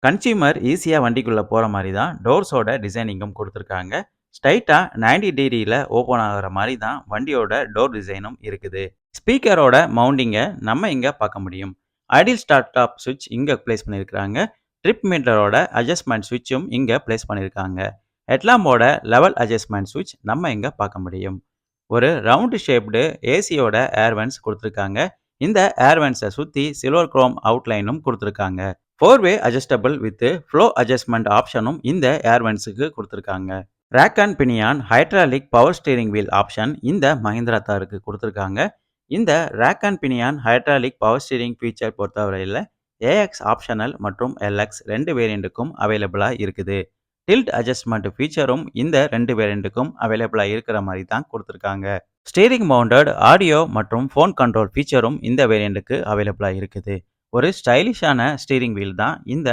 Consumer ஈஸியா வண்டிக்குள்ள போற மாரி தான் டோர்ஸோட டிசைனிங்கும் குடுத்துருக்காங்க. ஸ்ட்ரெய்ட்டா 90 டிகிரில ஓப்பன் ஆகுற மாரி தான் வண்டியோட டோர் டிசைனும் இருக்குது. ஸ்பீக்கரோட மவுண்டிங்க நம்ம இங்க பார்க்க முடியும். ஐடில் ஸ்டார்ட் ஸ்டாப் ஸ்விட்ச் இங்க பிளேஸ் பண்ணியிருக்காங்க. ட்ரிப் மீட்டரோட அட்ஜஸ்ட்மென்ட் ஸ்விட்சும் இங்க பிளேஸ் பண்ணியிருக்காங்க. ஹெட்லாம்போட லெவல் அட்ஜஸ்ட்மென்ட் ஸ்விட்ச் நம்ம இங்க பார்க்க முடியும். ஒரு ரவுண்ட் ஷேப்டு ஏசியோட ஏர் வென்ட்ஸ் குடுத்துருக்காங்க. இந்த ஏர் வென்ட்ஸ சுத்தி சில்வர் குரோம் அவுட்லைனும் குடுத்துருக்காங்க. 4 way adjustable with flow adjustment ஆப்ஷனும் இந்த ஏர் வென்ட்ஸுக்கு குடுத்துருக்காங்க. Rack and pinion hydraulic power steering wheel option இந்த மஹிந்திரா தாருக்கு குடுத்துருக்காங்க. இந்த rack and pinion hydraulic power steering feature பொறுத்தவரையில ஏஎக்ஸ் ஆப்ஷனல் மற்றும் எல்எக்ஸ் 2 வேரியண்ட்டுக்கும் அவைலபிளா இருக்குது. டில்ட் அட்ஜஸ்ட்மென்ட் ஃபீச்சரும் இந்த 2 வேரியண்ட்டுக்கும் அவைலபிளா இருக்கிற மாரி தான் குடுத்துருக்காங்க. ஸ்டீரிங் மவுண்டட் ஆடியோ மற்றும் ஃபோன் கண்ட்ரோல் ஃபீச்சரும் இந்த வேரியண்ட்டுக்கு அவைலபிளா இருக்குது. ஒரு ஸ்டைலிஷான ஸ்டீரிங் வீல் தான் இந்த